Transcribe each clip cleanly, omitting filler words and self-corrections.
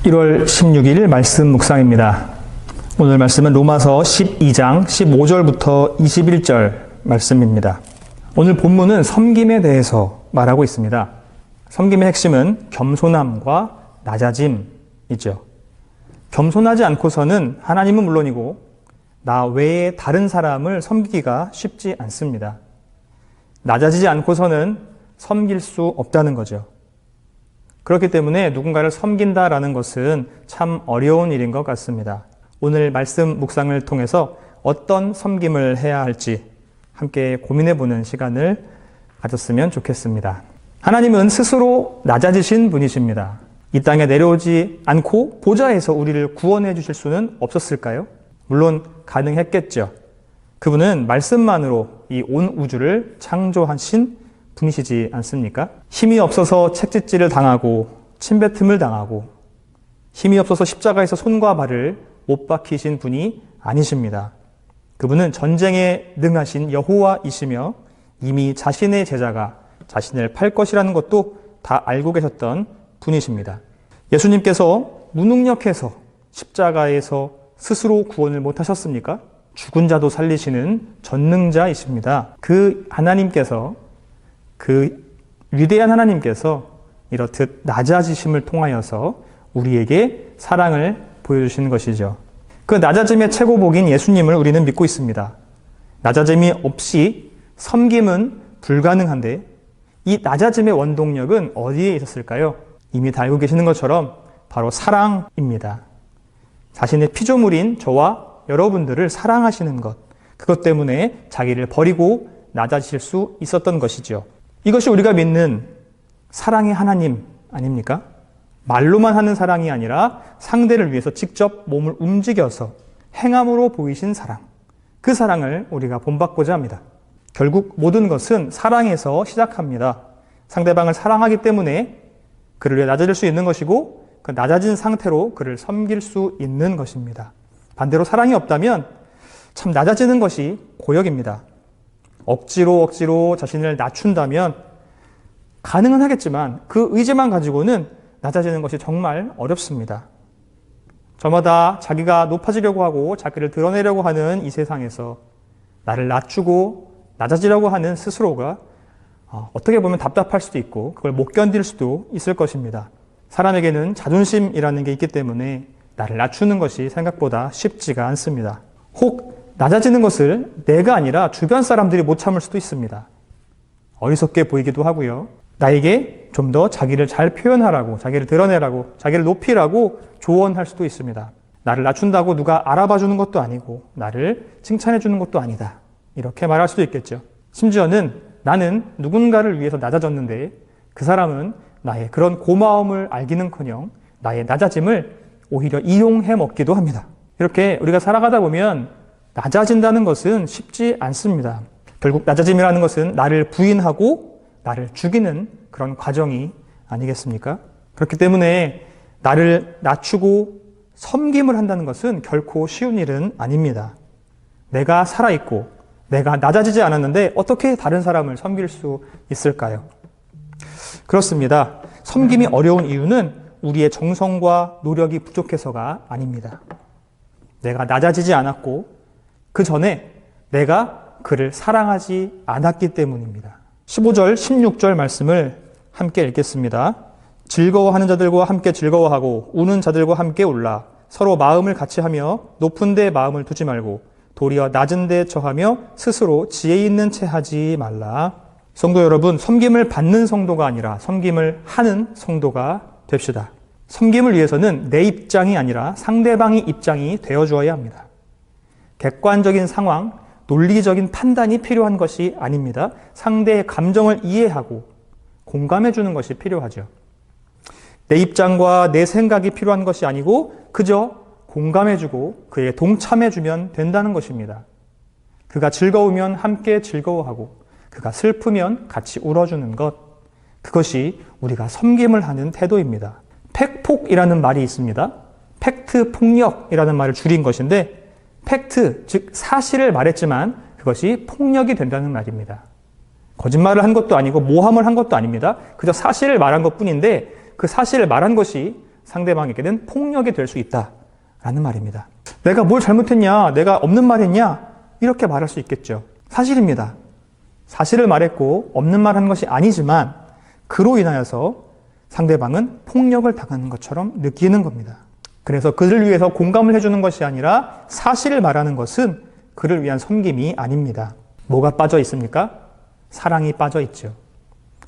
1월 16일 말씀 묵상입니다. 오늘 말씀은 로마서 12장 15절부터 21절 말씀입니다. 오늘 본문은 섬김에 대해서 말하고 있습니다. 섬김의 핵심은 겸손함과 낮아짐이죠. 겸손하지 않고서는 하나님은 물론이고 나 외에 다른 사람을 섬기기가 쉽지 않습니다. 낮아지지 않고서는 섬길 수 없다는 거죠. 그렇기 때문에 누군가를 섬긴다라는 것은 참 어려운 일인 것 같습니다. 오늘 말씀 묵상을 통해서 어떤 섬김을 해야 할지 함께 고민해보는 시간을 가졌으면 좋겠습니다. 하나님은 스스로 낮아지신 분이십니다. 이 땅에 내려오지 않고 보좌에서 우리를 구원해 주실 수는 없었을까요? 물론 가능했겠죠. 그분은 말씀만으로 이 온 우주를 창조하신 분이시지 않습니까? 힘이 없어서 책짓질을 당하고 침뱉음을 당하고 힘이 없어서 십자가에서 손과 발을 못 박히신 분이 아니십니다. 그분은 전쟁에 능하신 여호와이시며 이미 자신의 제자가 자신을 팔 것이라는 것도 다 알고 계셨던 분이십니다. 예수님께서 무능력해서 십자가에서 스스로 구원을 못 하셨습니까? 죽은 자도 살리시는 전능자이십니다. 그 하나님께서, 그 위대한 하나님께서 이렇듯 낮아지심을 통하여서 우리에게 사랑을 보여주시는 것이죠. 그 낮아짐의 최고복인 예수님을 우리는 믿고 있습니다. 낮아짐이 없이 섬김은 불가능한데 이 낮아짐의 원동력은 어디에 있었을까요? 이미 다 알고 계시는 것처럼 바로 사랑입니다. 자신의 피조물인 저와 여러분들을 사랑하시는 것, 그것 때문에 자기를 버리고 낮아지실 수 있었던 것이죠. 이것이 우리가 믿는 사랑의 하나님 아닙니까? 말로만 하는 사랑이 아니라 상대를 위해서 직접 몸을 움직여서 행함으로 보이신 사랑, 그 사랑을 우리가 본받고자 합니다. 결국 모든 것은 사랑에서 시작합니다. 상대방을 사랑하기 때문에 그를 위해 낮아질 수 있는 것이고 그 낮아진 상태로 그를 섬길 수 있는 것입니다. 반대로 사랑이 없다면 참 낮아지는 것이 고역입니다. 억지로 자신을 낮춘다면 가능은 하겠지만 그 의지만 가지고는 낮아지는 것이 정말 어렵습니다. 저마다 자기가 높아지려고 하고 자기를 드러내려고 하는 이 세상에서 나를 낮추고 낮아지려고 하는 스스로가 어떻게 보면 답답할 수도 있고 그걸 못 견딜 수도 있을 것입니다. 사람에게는 자존심이라는 게 있기 때문에 나를 낮추는 것이 생각보다 쉽지가 않습니다. 혹 낮아지는 것을 내가 아니라 주변 사람들이 못 참을 수도 있습니다. 어리석게 보이기도 하고요. 나에게 좀 더 자기를 잘 표현하라고, 자기를 드러내라고, 자기를 높이라고 조언할 수도 있습니다. 나를 낮춘다고 누가 알아봐 주는 것도 아니고 나를 칭찬해 주는 것도 아니다. 이렇게 말할 수도 있겠죠. 심지어는 나는 누군가를 위해서 낮아졌는데 그 사람은 나의 그런 고마움을 알기는커녕 나의 낮아짐을 오히려 이용해 먹기도 합니다. 이렇게 우리가 살아가다 보면 낮아진다는 것은 쉽지 않습니다. 결국 낮아짐이라는 것은 나를 부인하고 나를 죽이는 그런 과정이 아니겠습니까? 그렇기 때문에 나를 낮추고 섬김을 한다는 것은 결코 쉬운 일은 아닙니다. 내가 살아있고 내가 낮아지지 않았는데 어떻게 다른 사람을 섬길 수 있을까요? 그렇습니다. 섬김이 어려운 이유는 우리의 정성과 노력이 부족해서가 아닙니다. 내가 낮아지지 않았고 그 전에 내가 그를 사랑하지 않았기 때문입니다. 15절, 16절 말씀을 함께 읽겠습니다. 즐거워하는 자들과 함께 즐거워하고 우는 자들과 함께 울라. 서로 마음을 같이 하며 높은 데 마음을 두지 말고 도리어 낮은 데 처하며 스스로 지혜 있는 채 하지 말라. 성도 여러분, 섬김을 받는 성도가 아니라 섬김을 하는 성도가 됩시다. 섬김을 위해서는 내 입장이 아니라 상대방의 입장이 되어주어야 합니다. 객관적인 상황, 논리적인 판단이 필요한 것이 아닙니다. 상대의 감정을 이해하고 공감해 주는 것이 필요하죠. 내 입장과 내 생각이 필요한 것이 아니고 그저 공감해 주고 그에게 동참해 주면 된다는 것입니다. 그가 즐거우면 함께 즐거워하고 그가 슬프면 같이 울어주는 것, 그것이 우리가 섬김을 하는 태도입니다. 팩폭이라는 말이 있습니다. 팩트 폭력이라는 말을 줄인 것인데 팩트, 즉 사실을 말했지만 그것이 폭력이 된다는 말입니다. 거짓말을 한 것도 아니고 모함을 한 것도 아닙니다. 그저 사실을 말한 것뿐인데 그 사실을 말한 것이 상대방에게는 폭력이 될 수 있다라는 말입니다. 내가 뭘 잘못했냐? 내가 없는 말 했냐? 이렇게 말할 수 있겠죠. 사실입니다. 사실을 말했고 없는 말 한 것이 아니지만 그로 인하여서 상대방은 폭력을 당하는 것처럼 느끼는 겁니다. 그래서 그를 위해서 공감을 해주는 것이 아니라 사실을 말하는 것은 그를 위한 섬김이 아닙니다. 뭐가 빠져 있습니까? 사랑이 빠져 있죠.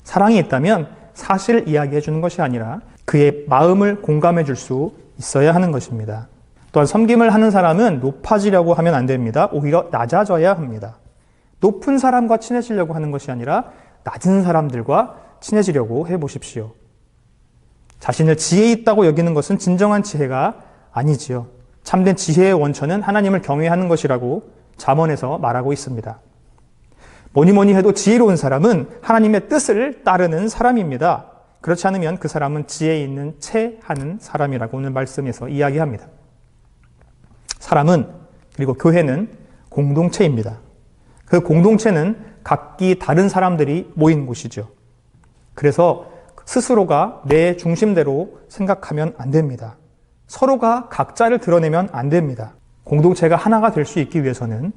사랑이 있다면 사실을 이야기해 주는 것이 아니라 그의 마음을 공감해 줄 수 있어야 하는 것입니다. 또한 섬김을 하는 사람은 높아지려고 하면 안 됩니다. 오히려 낮아져야 합니다. 높은 사람과 친해지려고 하는 것이 아니라 낮은 사람들과 친해지려고 해보십시오. 자신을 지혜 있다고 여기는 것은 진정한 지혜가 아니지요. 참된 지혜의 원천은 하나님을 경외하는 것이라고 잠언에서 말하고 있습니다. 뭐니 해도 지혜로운 사람은 하나님의 뜻을 따르는 사람입니다. 그렇지 않으면 그 사람은 지혜 있는 채 하는 사람이라고 오늘 말씀에서 이야기합니다. 사람은, 그리고 교회는 공동체입니다. 그 공동체는 각기 다른 사람들이 모인 곳이죠. 그래서 스스로가 내 중심대로 생각하면 안 됩니다. 서로가 각자를 드러내면 안 됩니다. 공동체가 하나가 될 수 있기 위해서는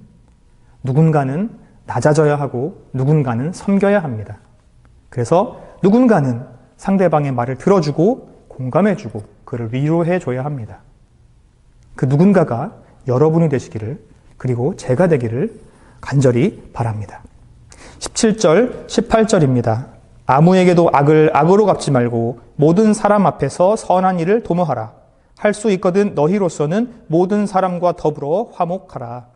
누군가는 낮아져야 하고 누군가는 섬겨야 합니다. 그래서 누군가는 상대방의 말을 들어주고 공감해주고 그를 위로해줘야 합니다. 그 누군가가 여러분이 되시기를, 그리고 제가 되기를 간절히 바랍니다. 17절, 18절입니다. 아무에게도 악을 악으로 갚지 말고 모든 사람 앞에서 선한 일을 도모하라. 할 수 있거든 너희로서는 모든 사람과 더불어 화목하라.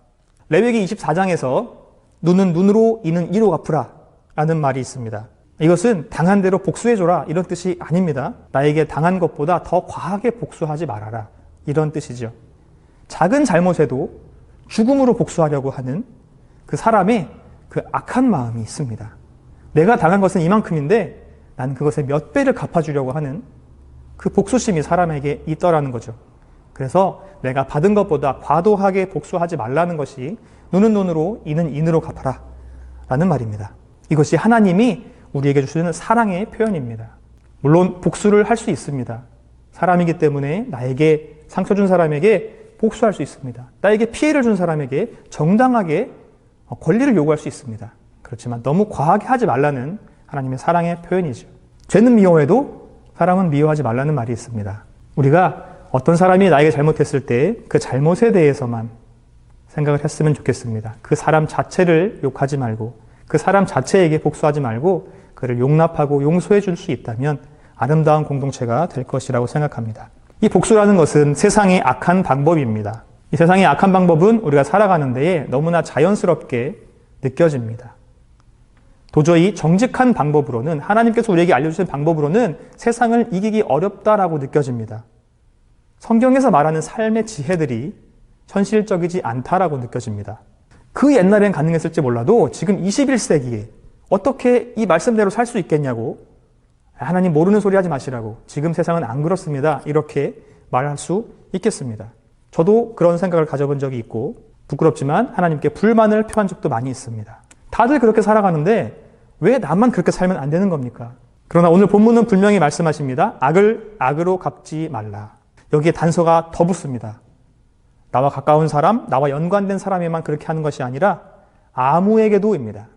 레위기 24장에서 눈은 눈으로 이는 이로 갚으라 라는 말이 있습니다. 이것은 당한 대로 복수해줘라 이런 뜻이 아닙니다. 나에게 당한 것보다 더 과하게 복수하지 말아라 이런 뜻이죠. 작은 잘못에도 죽음으로 복수하려고 하는 그 사람의 그 악한 마음이 있습니다. 내가 당한 것은 이만큼인데 난 그것의 몇 배를 갚아주려고 하는 그 복수심이 사람에게 있더라는 거죠. 그래서 내가 받은 것보다 과도하게 복수하지 말라는 것이 눈은 눈으로 이는 인으로 갚아라 라는 말입니다. 이것이 하나님이 우리에게 주시는 사랑의 표현입니다. 물론 복수를 할 수 있습니다. 사람이기 때문에 나에게 상처 준 사람에게 복수할 수 있습니다. 나에게 피해를 준 사람에게 정당하게 권리를 요구할 수 있습니다. 그렇지만 너무 과하게 하지 말라는 하나님의 사랑의 표현이죠. 죄는 미워해도 사람은 미워하지 말라는 말이 있습니다. 우리가 어떤 사람이 나에게 잘못했을 때 그 잘못에 대해서만 생각을 했으면 좋겠습니다. 그 사람 자체를 욕하지 말고 그 사람 자체에게 복수하지 말고 그를 용납하고 용서해 줄 수 있다면 아름다운 공동체가 될 것이라고 생각합니다. 이 복수라는 것은 세상의 악한 방법입니다. 이 세상의 악한 방법은 우리가 살아가는 데에 너무나 자연스럽게 느껴집니다. 도저히 정직한 방법으로는, 하나님께서 우리에게 알려주신 방법으로는 세상을 이기기 어렵다라고 느껴집니다. 성경에서 말하는 삶의 지혜들이 현실적이지 않다라고 느껴집니다. 그 옛날엔 가능했을지 몰라도 지금 21세기에 어떻게 이 말씀대로 살 수 있겠냐고, 하나님 모르는 소리 하지 마시라고, 지금 세상은 안 그렇습니다, 이렇게 말할 수 있겠습니다. 저도 그런 생각을 가져본 적이 있고 부끄럽지만 하나님께 불만을 표한 적도 많이 있습니다. 다들 그렇게 살아가는데 왜 나만 그렇게 살면 안 되는 겁니까? 그러나 오늘 본문은 분명히 말씀하십니다. 악을 악으로 갚지 말라. 여기에 단서가 더 붙습니다. 나와 가까운 사람, 나와 연관된 사람에만 그렇게 하는 것이 아니라 아무에게도입니다.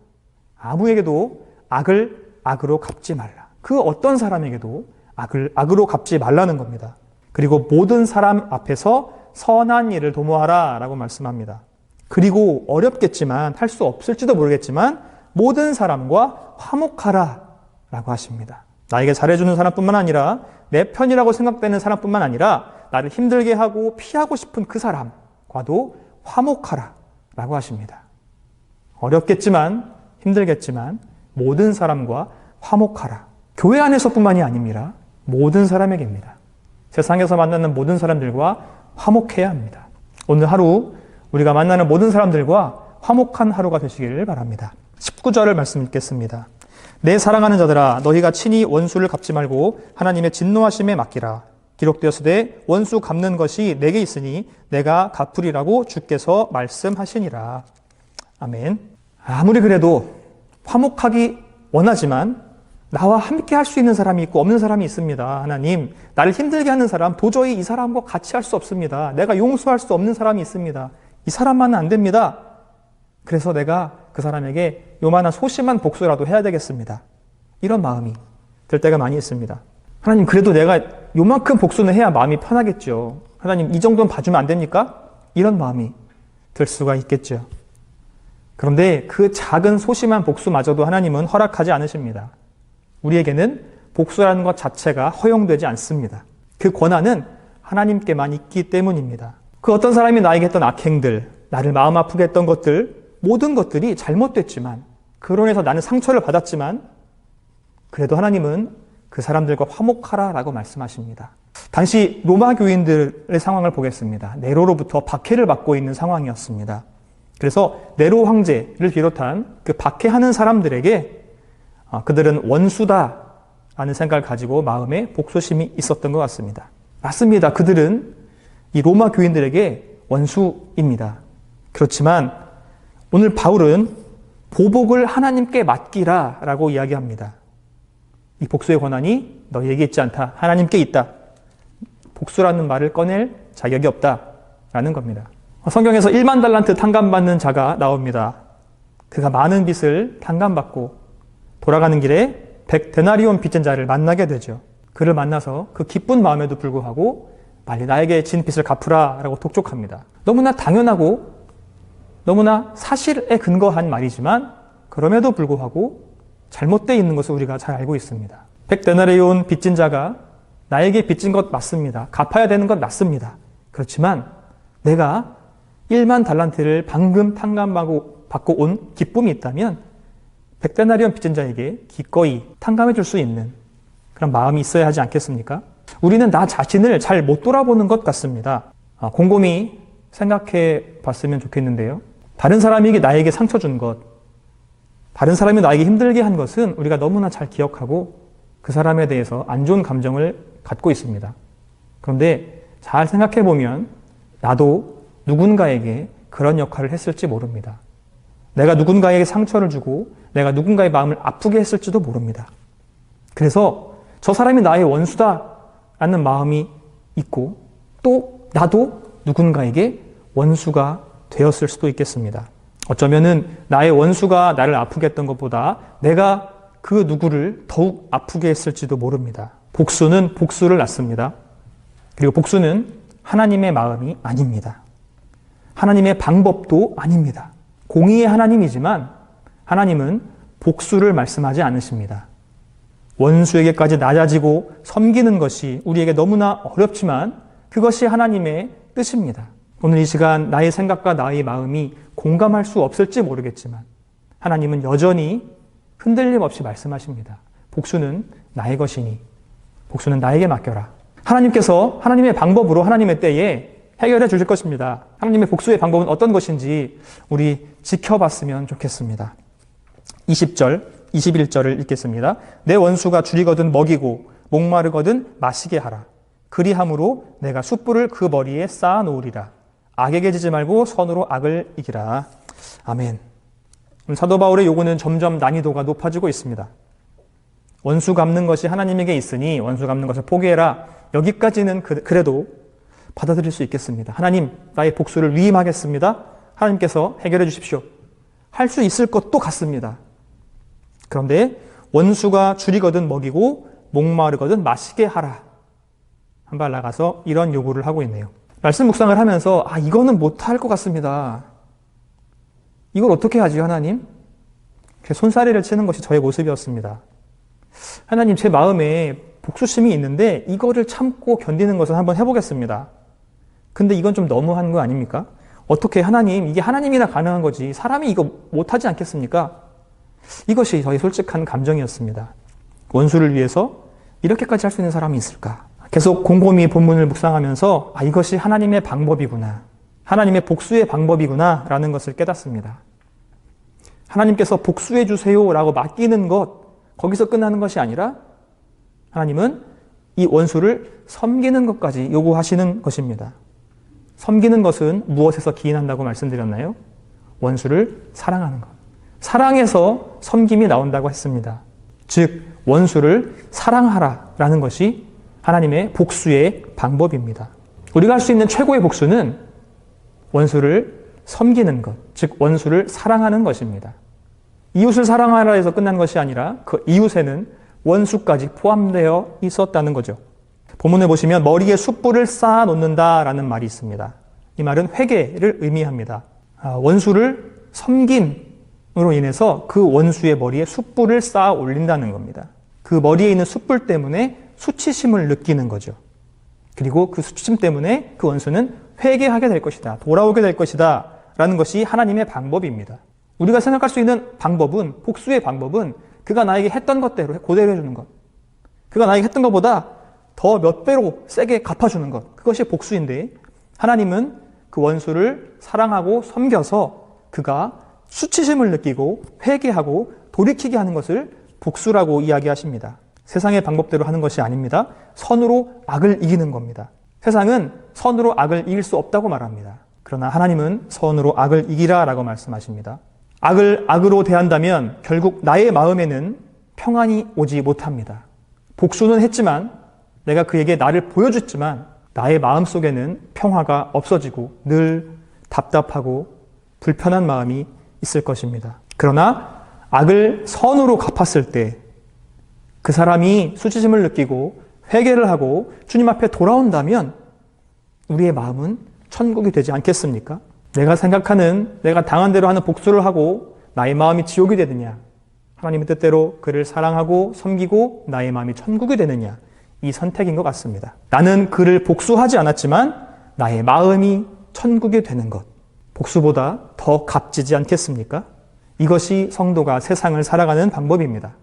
아무에게도 악을 악으로 갚지 말라. 그 어떤 사람에게도 악을 악으로 갚지 말라는 겁니다. 그리고 모든 사람 앞에서 선한 일을 도모하라 라고 말씀합니다. 그리고 어렵겠지만, 할 수 없을지도 모르겠지만 모든 사람과 화목하라 라고 하십니다. 나에게 잘해주는 사람뿐만 아니라 내 편이라고 생각되는 사람뿐만 아니라 나를 힘들게 하고 피하고 싶은 그 사람과도 화목하라 라고 하십니다. 어렵겠지만, 힘들겠지만 모든 사람과 화목하라. 교회 안에서뿐만이 아닙니다. 모든 사람에게입니다. 세상에서 만나는 모든 사람들과 화목해야 합니다. 오늘 하루 우리가 만나는 모든 사람들과 화목한 하루가 되시기를 바랍니다. 19절을 말씀 읽겠습니다. 내 사랑하는 자들아, 너희가 친히 원수를 갚지 말고 하나님의 진노하심에 맡기라. 기록되었으되 원수 갚는 것이 내게 있으니 내가 갚으리라고 주께서 말씀하시니라. 아멘. 아무리 그래도 화목하기 원하지만 나와 함께 할 수 있는 사람이 있고 없는 사람이 있습니다. 하나님, 나를 힘들게 하는 사람, 도저히 이 사람과 같이 할 수 없습니다. 내가 용서할 수 없는 사람이 있습니다. 이 사람만은 안 됩니다. 그래서 내가 그 사람에게 요만한 소심한 복수라도 해야 되겠습니다. 이런 마음이 들 때가 많이 있습니다. 하나님, 그래도 내가 요만큼 복수는 해야 마음이 편하겠죠. 하나님, 이 정도는 봐주면 안 됩니까? 이런 마음이 들 수가 있겠죠. 그런데 그 작은 소심한 복수마저도 하나님은 허락하지 않으십니다. 우리에게는 복수라는 것 자체가 허용되지 않습니다. 그 권한은 하나님께만 있기 때문입니다. 그 어떤 사람이 나에게 했던 악행들, 나를 마음 아프게 했던 것들, 모든 것들이 잘못됐지만, 그로 인해서 나는 상처를 받았지만, 그래도 하나님은 그 사람들과 화목하라라고 말씀하십니다. 당시 로마 교인들의 상황을 보겠습니다. 네로로부터 박해를 받고 있는 상황이었습니다. 그래서 네로 황제를 비롯한 그 박해하는 사람들에게 그들은 원수다라는 생각을 가지고 마음에 복수심이 있었던 것 같습니다. 맞습니다. 그들은 이 로마 교인들에게 원수입니다. 그렇지만 오늘 바울은 보복을 하나님께 맡기라 라고 이야기합니다. 이 복수의 권한이 너희에게 있지 않다. 하나님께 있다. 복수라는 말을 꺼낼 자격이 없다라는 겁니다. 성경에서 1만 달란트 탕감받는 자가 나옵니다. 그가 많은 빚을 탕감받고 돌아가는 길에 100데나리온 빚진 자를 만나게 되죠. 그를 만나서 그 기쁜 마음에도 불구하고 빨리 나에게 진 빚을 갚으라 라고 독촉합니다. 너무나 당연하고 너무나 사실에 근거한 말이지만 그럼에도 불구하고 잘못되어 있는 것을 우리가 잘 알고 있습니다. 100데나리온 빚진 자가 나에게 빚진 것 맞습니다. 갚아야 되는 것 맞습니다. 그렇지만 내가 1만 달란트를 방금 탕감받고 온 기쁨이 있다면 100데나리온 빚진 자에게 기꺼이 탕감해 줄 수 있는 그런 마음이 있어야 하지 않겠습니까? 우리는 나 자신을 잘 못 돌아보는 것 같습니다. 곰곰이 생각해 봤으면 좋겠는데요. 다른 사람에게 나에게 상처 준 것, 다른 사람이 나에게 힘들게 한 것은 우리가 너무나 잘 기억하고 그 사람에 대해서 안 좋은 감정을 갖고 있습니다. 그런데 잘 생각해 보면 나도 누군가에게 그런 역할을 했을지 모릅니다. 내가 누군가에게 상처를 주고 내가 누군가의 마음을 아프게 했을지도 모릅니다. 그래서 저 사람이 나의 원수다라는 마음이 있고 또 나도 누군가에게 원수가 되었을 수도 있겠습니다. 어쩌면은 나의 원수가 나를 아프게 했던 것보다 내가 그 누구를 더욱 아프게 했을지도 모릅니다. 복수는 복수를 낳습니다. 그리고 복수는 하나님의 마음이 아닙니다. 하나님의 방법도 아닙니다. 공의의 하나님이지만 하나님은 복수를 말씀하지 않으십니다. 원수에게까지 낮아지고 섬기는 것이 우리에게 너무나 어렵지만 그것이 하나님의 뜻입니다. 오늘 이 시간 나의 생각과 나의 마음이 공감할 수 없을지 모르겠지만 하나님은 여전히 흔들림 없이 말씀하십니다. 복수는 나의 것이니 복수는 나에게 맡겨라. 하나님께서 하나님의 방법으로 하나님의 때에 해결해 주실 것입니다. 하나님의 복수의 방법은 어떤 것인지 우리 지켜봤으면 좋겠습니다. 20절, 21절을 읽겠습니다. 내 원수가 줄이거든 먹이고 목마르거든 마시게 하라. 그리함으로 내가 숯불을 그 머리에 쌓아 놓으리라. 악에게 지지 말고 선으로 악을 이기라. 아멘. 사도 바울의 요구는 점점 난이도가 높아지고 있습니다. 원수 갚는 것이 하나님에게 있으니 원수 갚는 것을 포기해라. 여기까지는 그래도 받아들일 수 있겠습니다. 하나님, 나의 복수를 위임하겠습니다. 하나님께서 해결해 주십시오. 할 수 있을 것도 같습니다. 그런데 원수가 줄이거든 먹이고 목마르거든 마시게 하라. 한 발 나가서 이런 요구를 하고 있네요. 말씀 묵상을 하면서 이거는 못할 것 같습니다. 이걸 어떻게 하지 하나님? 손사래를 치는 것이 저의 모습이었습니다. 하나님, 제 마음에 복수심이 있는데 이거를 참고 견디는 것을 한번 해보겠습니다. 근데 이건 좀 너무한 거 아닙니까? 어떻게 하나님, 이게 하나님이나 가능한 거지 사람이 이거 못하지 않겠습니까? 이것이 저의 솔직한 감정이었습니다. 원수를 위해서 이렇게까지 할 수 있는 사람이 있을까? 계속 곰곰이 본문을 묵상하면서 이것이 하나님의 방법이구나. 하나님의 복수의 방법이구나 라는 것을 깨닫습니다. 하나님께서 복수해 주세요 라고 맡기는 것, 거기서 끝나는 것이 아니라 하나님은 이 원수를 섬기는 것까지 요구하시는 것입니다. 섬기는 것은 무엇에서 기인한다고 말씀드렸나요? 원수를 사랑하는 것. 사랑에서 섬김이 나온다고 했습니다. 즉 원수를 사랑하라라는 것이 하나님의 복수의 방법입니다. 우리가 할 수 있는 최고의 복수는 원수를 섬기는 것, 즉 원수를 사랑하는 것입니다. 이웃을 사랑하라 해서 끝난 것이 아니라 그 이웃에는 원수까지 포함되어 있었다는 거죠. 본문에 보시면 머리에 숯불을 쌓아 놓는다라는 말이 있습니다. 이 말은 회개를 의미합니다. 원수를 섬김으로 인해서 그 원수의 머리에 숯불을 쌓아 올린다는 겁니다. 그 머리에 있는 숯불 때문에 수치심을 느끼는 거죠. 그리고 그 수치심 때문에 그 원수는 회개하게 될 것이다, 돌아오게 될 것이다 라는 것이 하나님의 방법입니다. 우리가 생각할 수 있는 방법은, 복수의 방법은 그가 나에게 했던 것대로 그대로 해주는 것, 그가 나에게 했던 것보다 더 몇 배로 세게 갚아주는 것, 그것이 복수인데 하나님은 그 원수를 사랑하고 섬겨서 그가 수치심을 느끼고 회개하고 돌이키게 하는 것을 복수라고 이야기하십니다. 세상의 방법대로 하는 것이 아닙니다. 선으로 악을 이기는 겁니다. 세상은 선으로 악을 이길 수 없다고 말합니다. 그러나 하나님은 선으로 악을 이기라 라고 말씀하십니다. 악을 악으로 대한다면 결국 나의 마음에는 평안이 오지 못합니다. 복수는 했지만, 내가 그에게 나를 보여줬지만 나의 마음 속에는 평화가 없어지고 늘 답답하고 불편한 마음이 있을 것입니다. 그러나 악을 선으로 갚았을 때 그 사람이 수치심을 느끼고 회개를 하고 주님 앞에 돌아온다면 우리의 마음은 천국이 되지 않겠습니까? 내가 생각하는, 내가 당한 대로 하는 복수를 하고 나의 마음이 지옥이 되느냐, 하나님의 뜻대로 그를 사랑하고 섬기고 나의 마음이 천국이 되느냐, 이 선택인 것 같습니다. 나는 그를 복수하지 않았지만 나의 마음이 천국이 되는 것, 복수보다 더 값지지 않겠습니까? 이것이 성도가 세상을 살아가는 방법입니다.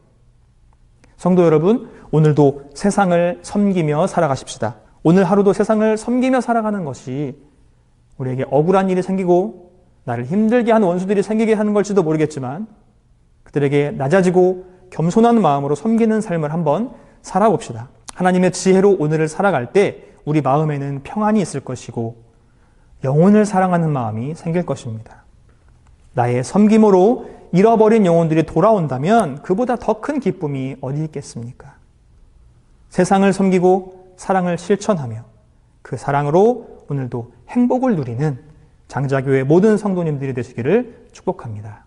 성도 여러분, 오늘도 세상을 섬기며 살아가십시다. 오늘 하루도 세상을 섬기며 살아가는 것이 우리에게 억울한 일이 생기고 나를 힘들게 하는 원수들이 생기게 하는 걸지도 모르겠지만 그들에게 낮아지고 겸손한 마음으로 섬기는 삶을 한번 살아봅시다. 하나님의 지혜로 오늘을 살아갈 때 우리 마음에는 평안이 있을 것이고 영혼을 사랑하는 마음이 생길 것입니다. 나의 섬김으로 잃어버린 영혼들이 돌아온다면 그보다 더 큰 기쁨이 어디 있겠습니까? 세상을 섬기고 사랑을 실천하며 그 사랑으로 오늘도 행복을 누리는 장자교회 모든 성도님들이 되시기를 축복합니다.